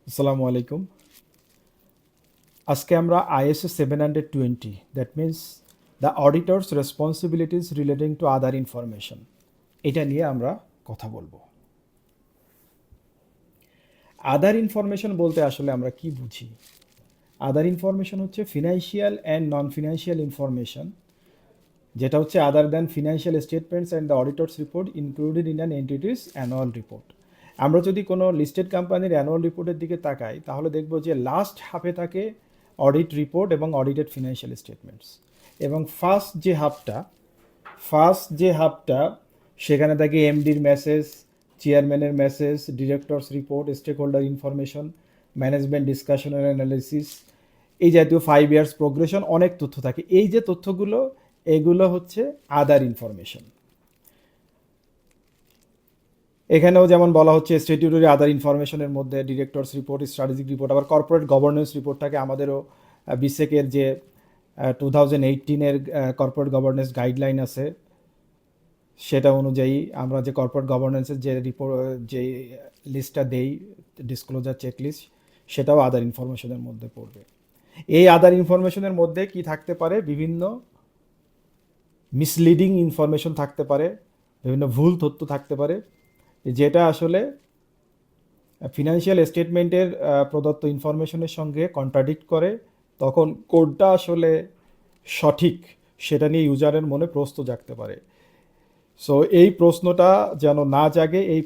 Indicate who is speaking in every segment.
Speaker 1: আসসালামু আলাইকুম। আজকে আমরা ISO 720, that means the auditor's responsibilities relating to other information, এটা নিয়ে আমরা কথা বলবো। আদার ইনফরমেশন বলতে আসলে আমরা কি বুঝি? আদার ইনফরমেশন হচ্ছে financial and non financial information, যেটা হচ্ছে other than financial statements and the auditor's report included in an entity's annual report. আমরা যদি কোনো লিস্টেড কোম্পানির অ্যানুয়াল রিপোর্টের দিকে তাকাই, তাহলে দেখব যে লাস্ট হাফে থাকে অডিট রিপোর্ট এবং অডিটেড ফিনান্সিয়াল স্টেটমেন্টস, এবং ফার্স্ট যে হাফটা সেখানে থাকে এমডির মেসেজ, চেয়ারম্যানের message, directors report, stakeholder information, management discussion and analysis, এই জাতীয় 5 ইয়ার্স প্রোগ্রেশন, অনেক তথ্য থাকে। এই যে তথ্যগুলো, এগুলো হচ্ছে আদার ইনফরমেশন। এখানেও যেমন বলা হচ্ছে স্ট্যাটিউটরি আদার ইনফরমেশনের মধ্যে ডিরেক্টরস রিপোর্ট, স্ট্র্যাটেজিক রিপোর্ট, আবার কর্পোরেট গভর্নেন্স রিপোর্ট থাকে। আমাদেরও বিসেকের যে 2018-এর কর্পোরেট গভর্নেন্স গাইডলাইন আছে, সেটা অনুযায়ী আমরা যে কর্পোরেট গভর্নেন্সের যে রিপোর্ট, যে লিস্টটা দেই, ডিসক্লোজার চেকলিস্ট, সেটাও আদার ইনফরমেশনের মধ্যে পড়বে। এই আদার ইনফরমেশনের মধ্যে কি থাকতে পারে? বিভিন্ন মিসলিডিং ইনফরমেশন থাকতে পারে, বিভিন্ন ভুল তথ্য থাকতে পারে, যেটা আসলে ফিনান্সিয়াল স্টেটমেন্টের প্রদত্ত ইনফরমেশনের সঙ্গে কন্ট্রাডিক্ট করে। তখন কোনটা আসলে সঠিক সেটা নিয়ে ইউজারের মনে প্রশ্ন জাগতে পারে। সো এই প্রশ্নটা যেন না জাগে, এই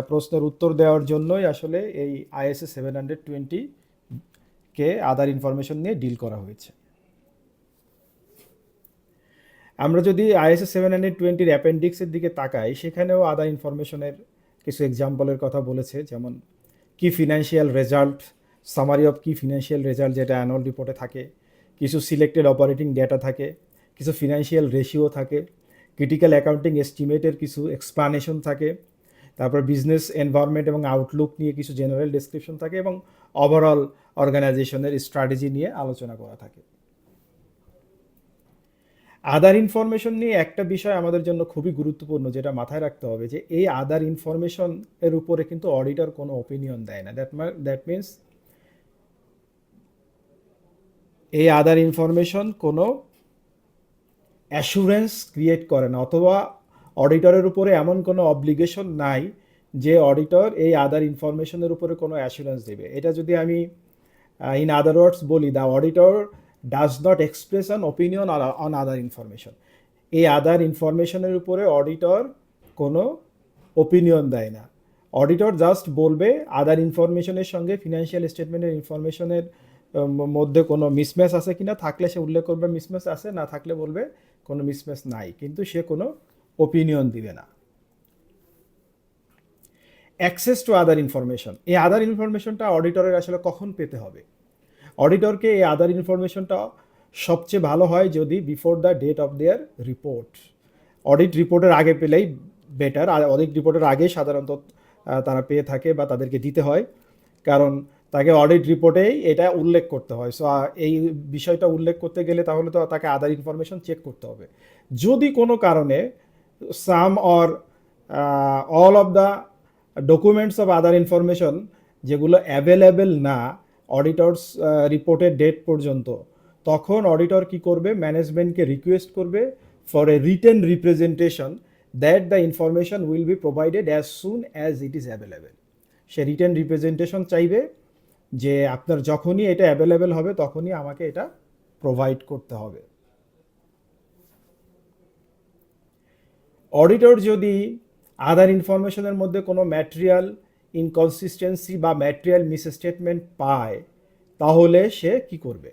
Speaker 1: প্রশ্নের উত্তর দেওয়ার জন্যই আসলে এই ISO 720 কে আদার ইনফরমেশন নিয়ে ডিল করা হয়েছে। আমরা যদি ISO 720-র অ্যাপেন্ডিক্সের দিকে তাকাই, সেখানেও আদার ইনফরমেশনের কিছু এক্সাম্পলের কথা বলেছে, যেমন কি ফিনান্সিয়াল রেজাল্ট, সামারি অফ কি ফিনান্সিয়াল রেজাল্ট, যেটা অ্যানুয়াল রিপোর্টে থাকে, কিছু সিলেক্টেড অপারেটিং ডেটা থাকে, কিছু ফিনান্সিয়াল রেশিও থাকে, ক্রিটিক্যাল অ্যাকাউন্টিং এস্টিমেটের কিছু এক্সপ্লানেশন থাকে, তারপর বিজনেস এনভায়রনমেন্ট এবং আউটলুক নিয়ে কিছু জেনারেল ডেসক্রিপশন থাকে, এবং ওভারঅল অর্গানাইজেশনের স্ট্র্যাটেজি নিয়ে আলোচনা করা থাকে। আদার ইনফরমেশন নিয়ে একটা বিষয় আমাদের জন্য খুবই গুরুত্বপূর্ণ, যেটা মাথায় রাখতে হবে, যে এই আদার ইনফরমেশন এর উপরে কিন্তু অডিটর কোনো ওপিনিয়ন দেয় না। দ্যাট মিন্স এই আদার ইনফরমেশন কোনো অ্যাসুরেন্স ক্রিয়েট করে না, অথবা অডিটরের উপরে এমন কোনো অব্লিগেশন নাই যে অডিটর এই আদার ইনফরমেশনের উপরে কোনো অ্যাসুরেন্স দেবে। এটা যদি আমি ইন আদার ওয়ার্ডস বলি, the auditor does not express an opinion on other information. এই আদার ইনফরমেশনের উপরে অডিটর কোনো ওপিনিয়ন দেয় না। অডিটর জাস্ট বলবে আদার ইনফরমেশনের সঙ্গে ফিনান্সিয়াল স্টেটমেন্টের ইনফরমেশনের মধ্যে কোনো মিসম্যাচ আছে কিনা, থাকলে সে উল্লেখ করবে মিসম্যাচ আছে, না থাকলে বলবে কোনো মিসম্যাচ নাই, কিন্তু সে কোনো ওপিনিয়ন দিবে না। অ্যাক্সেস টু আদার ইনফরমেশন, এই আদার ইনফরমেশনটা অডিটরের আসলে কখন পেতে হবে? অডিটরকে এই আদার ইনফরমেশনটা সবচেয়ে ভালো হয় যদি before the date of their report, audit রিপোর্টের আগে পেলেই বেটার। আর অডিট রিপোর্টের আগেই সাধারণত তারা পেয়ে থাকে বা তাদেরকে দিতে হয়, কারণ তাকে অডিট রিপোর্টেই এটা উল্লেখ করতে হয়। সো এই বিষয়টা উল্লেখ করতে গেলে তাহলে তো তাকে আদার ইনফরমেশন চেক করতে হবে। যদি কোনো কারণে some or all of the documents of other information যেগুলো অ্যাভেলেবেল না অডিটরস রিপোর্টের ডেট পর্যন্ত, তখন অডিটর কি করবে? ম্যানেজমেন্টকে রিকোয়েস্ট করবে for a written representation that the information will be provided as soon as it is available. সে রিটেন রিপ্রেজেন্টেশন চাইবে যে আপনার যখনই এটা অ্যাভেলেবেল হবে তখনই আমাকে এটা প্রোভাইড করতে হবে। অডিটর যদি আদার ইনফরমেশনের মধ্যে কোনো ম্যাটেরিয়াল ইনকনসিস্টেন্সি বা ম্যাটেরিয়াল মিসস্টেটমেন্ট পায়, তাহলে সে কি করবে?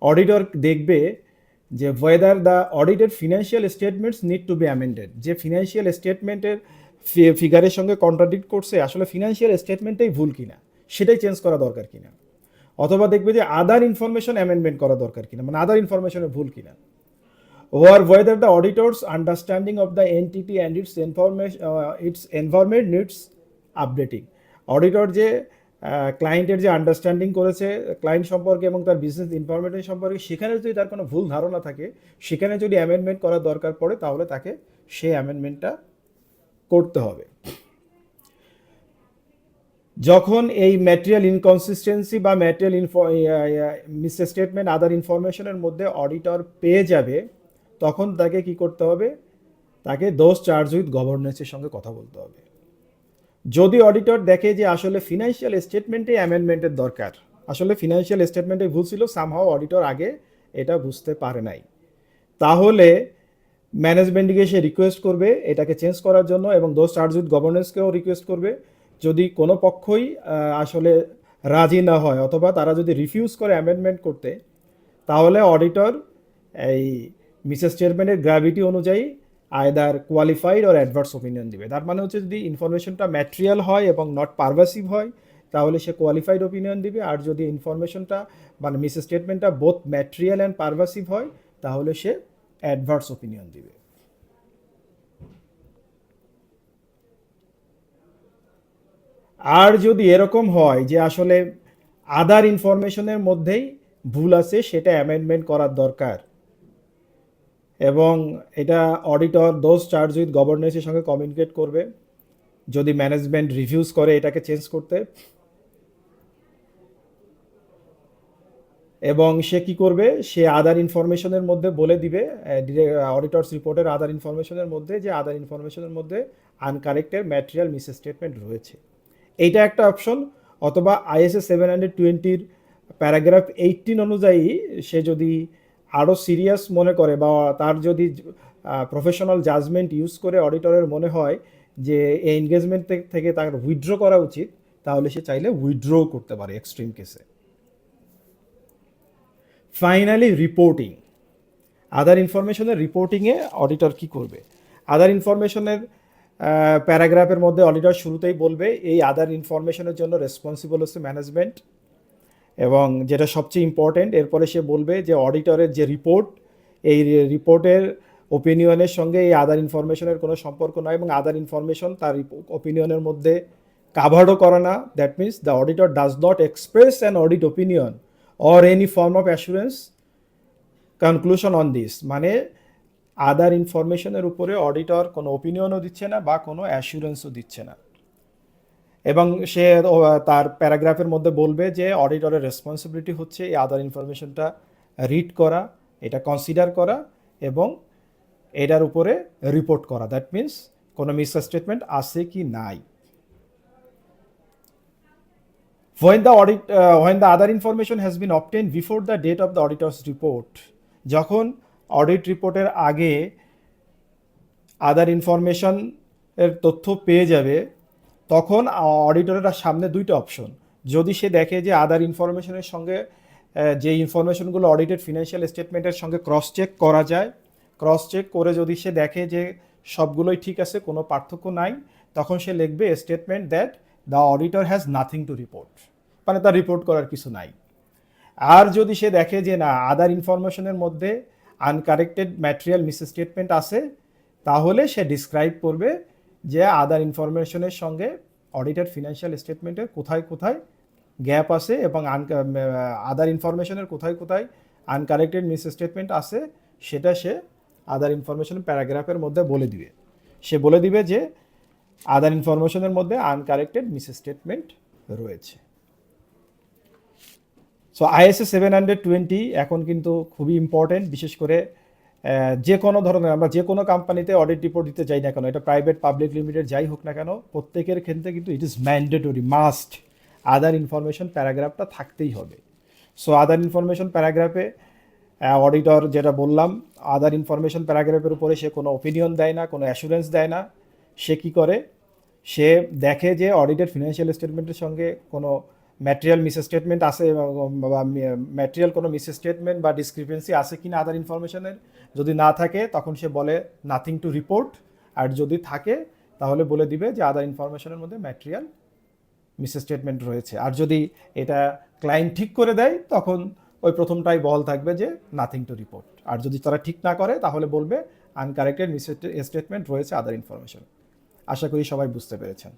Speaker 1: অডিটর দেখবে যে whether the audited financial statements need to B amended, যে ফিনান্সিয়াল স্টেটমেন্টের ফিগারের সঙ্গে কন্ট্রাডিক্ট করছে, আসলে ফিনান্সিয়াল স্টেটমেন্টেই ভুল কিনা, সেটাই চেঞ্জ করা দরকার কিনা। অথবা দেখবে যে আদার ইনফরমেশন অ্যামেন্ডমেন্ট করা দরকার কিনা, মানে আদার ইনফরমেশনের ভুল কিনা। Or whether the auditor's understanding of the entity and its information, its environment needs updating. Auditor যে ক্লায়েন্টের যে আন্ডারস্ট্যান্ডিং করেছে ক্লায়েন্ট সম্পর্কে এবং তার বিজনেস ইনফরমেশন সম্পর্কে, সেখানে যদি তার কোনো ভুল ধারণা থাকে, সেখানে যদি অ্যামেন্ডমেন্ট করার দরকার পড়ে, তাহলে তাকে সেই অ্যামেন্ডমেন্টটা করতে হবে। যখন এই ম্যাটেরিয়াল ইনকনসিস্টেন্সি বা ম্যাটেরিয়াল মিসস্টেটমেন্ট আদার ইনফরমেশনের মধ্যে অডিটর পেয়ে যাবে, তখন তাকে কি করতে হবে, তাকে দোজ চার্জ উইথ গভর্নেন্সের সঙ্গে কথা বলতে হবে। যদি অডিটর দেখে যে আসলে ফিনান্সিয়াল স্টেটমেন্টে অ্যামেন্ডমেন্টের দরকার, আসলে ফিনান্সিয়াল স্টেটমেন্টে ভুল ছিল, সামহাও অডিটর আগে এটা বুঝতে পারে নাই, তাহলে ম্যানেজমেন্টকে সে রিকোয়েস্ট করবে এটাকে চেঞ্জ করার জন্য, এবং দোজ চার্জ উইথ গভর্নেন্সকেও রিকোয়েস্ট করবে। যদি কোনো পক্ষই আসলে রাজি না হয় অথবা তারা যদি রিফিউজ করে অ্যামেন্ডমেন্ট করতে, তাহলে অডিটর এই মিসেস চেয়ারম্যানের গ্র্যাভিটি অনুযায়ী either qualified or adverse opinion দিবে। তার মানে হচ্ছে যদি ইনফরমেশনটা ম্যাটেরিয়াল হয় এবং নট পারভাসিভ হয়, তাহলে সে কোয়ালিফাইড ওপিনিয়ন দিবে, আর যদি ইনফরমেশনটা মানে মিসেস স্টেটমেন্টটা বোথ ম্যাটেরিয়াল অ্যান্ড পারভাসিভ হয়, তাহলে সে অ্যাডভার্স ওপিনিয়ন দিবে। আর যদি এরকম হয় যে আসলে আদার ইনফরমেশনের মধ্যেই ভুল আছে, সেটা অ্যামেন্ডমেন্ট করার দরকার, এবং এটা অডিটর দোজ চার্জ উইথ গভর্নেন্সের সঙ্গে কমিউনিকেট করবে। যদি ম্যানেজমেন্ট রিভিউজ করে এটাকে চেঞ্জ করতে, এবং সে কি করবে, সে আদার ইনফরমেশনের মধ্যে বলে দিবে, অডিটরস রিপোর্টের আদার ইনফরমেশনের মধ্যে যে আদার ইনফরমেশনের মধ্যে আনকারেক্টেড ম্যাটেরিয়াল মিসস্টেটমেন্ট রয়েছে। এইটা একটা অপশন। অথবা আইএসএ 720-র প্যারাগ্রাফ 18 অনুযায়ী সে যদি আরও সিরিয়াস মনে করে বা তার যদি প্রফেশনাল জাজমেন্ট ইউজ করে অডিটরের মনে হয় যে এই এনগেজমেন্ট থেকে তার উইথড্র করা উচিত, তাহলে সে চাইলে উইথড্রও করতে পারে এক্সট্রিম কেসে। ফাইনালি রিপোর্টিং, আদার ইনফরমেশনের রিপোর্টিংয়ে অডিটর কি করবে। আদার ইনফরমেশনের প্যারাগ্রাফের মধ্যে অডিটর শুরুতেই বলবে এই আদার ইনফরমেশনের জন্য রেসপন্সিবল হচ্ছে ম্যানেজমেন্ট, এবং যেটা সবচেয়ে ইম্পর্টেন্ট, এরপরে সে বলবে যে অডিটরের যে রিপোর্ট, এই রিপোর্টের ওপিনিয়নের সঙ্গে এই আদার ইনফরমেশনের কোনো সম্পর্ক নয়, এবং আদার ইনফরমেশন তার ওপিনিয়নের মধ্যে কাভার্ডও করে না। That means the auditor does not express an audit opinion or any form of assurance conclusion on this, মানে আদার ইনফরমেশনের উপরে অডিটর কোনো ওপিনিয়নও দিচ্ছে না বা কোনো অ্যাসুরেন্সও দিচ্ছে না। এবং সে তার প্যারাগ্রাফের মধ্যে বলবে যে অডিটরের রেসপন্সিবিলিটি হচ্ছে এই আদার ইনফরমেশনটা রিড করা, এটা কনসিডার করা এবং এটার উপরে রিপোর্ট করা। দ্যাট মিনস কোনো মিসস্টেটমেন্ট আছে কি নাই। When the other information has been obtained before the date of the auditor's report, যখন অডিট রিপোর্টের আগে আদার ইনফরমেশন এর তথ্য পেয়ে যাবে, তখন অডিটরের সামনে দুইটা অপশন। যদি সে দেখে যে আদার ইনফরমেশনের সঙ্গে যে ইনফরমেশনগুলো অডিটেড ফিনান্সিয়াল স্টেটমেন্টের সঙ্গে ক্রস চেক করা যায়, ক্রস চেক করে যদি সে দেখে যে সবগুলোই ঠিক আছে, কোনো পার্থক্য নাই, তখন সে লিখবে statement that the auditor has nothing to report, মানে তার রিপোর্ট করার কিছু নাই। আর যদি সে দেখে যে না আদার ইনফরমেশনের মধ্যে আনকারেক্টেড ম্যাটেরিয়াল মিসস্টেটমেন্ট আছে, তাহলে সে ডিসক্রাইব করবে যে আদার ইনফরমেশনের সঙ্গে অডিটেড ফিনান্সিয়াল স্টেটমেন্টের কোথায় কোথায় গ্যাপ আছে এবং আদার ইনফরমেশনের কোথায় কোথায় আনকারেক্টেড মিসস্টেটমেন্ট আছে, সেটা সে আদার ইনফরমেশন প্যারাগ্রাফের মধ্যে বলে দিবে। সে বলে দিবে যে আদার ইনফরমেশনের মধ্যে আনকারেক্টেড মিসস্টেটমেন্ট রয়েছে। সো আইএসএ 720 এখন কিন্তু খুবই ইম্পর্টেন্ট, বিশেষ করে যে কোনো ধরনের আমরা যে কোনো কোম্পানিতে অডিট রিপোর্ট দিতে যাই না কেন, এটা প্রাইভেট পাবলিক লিমিটেড যাই হোক না কেন, প্রত্যেকের ক্ষেত্রে কিন্তু it is mandatory, must other information প্যারাগ্রাফটা থাকতেই হবে। সো আদার ইনফরমেশন প্যারাগ্রাফে অডিটর যেটা বললাম, আদার ইনফরমেশন প্যারাগ্রাফের উপরে সে কোনো ওপিনিয়ন দেয় না, কোনো অ্যাসুরেন্স দেয় না। সে কী করে, সে দেখে যে অডিটেড ফিনান্সিয়াল স্টেটমেন্টের সঙ্গে কোনো ম্যাটেরিয়াল মিসস্টেটমেন্ট আছে বা ম্যাটেরিয়াল কোনো মিসস্টেটমেন্ট বা ডিসক্রিপেন্সি আছে কি না আদার ইনফরমেশনের। যদি না থাকে তখন সে বলে নাথিং টু রিপোর্ট, আর যদি থাকে তাহলে বলে দিবে যে আদার ইনফরমেশনের মধ্যে ম্যাটেরিয়াল মিসস্টেটমেন্ট রয়েছে। আর যদি এটা ক্লায়েন্ট ঠিক করে দেয় তখন ওই প্রথমটাই বল থাকবে যে নাথিং টু রিপোর্ট, আর যদি তারা ঠিক না করে তাহলে বলবে আনকারেক্টেড মিসস্টেটমেন্ট রয়েছে আদার ইনফরমেশন। আশা করি সবাই বুঝতে পেরেছেন।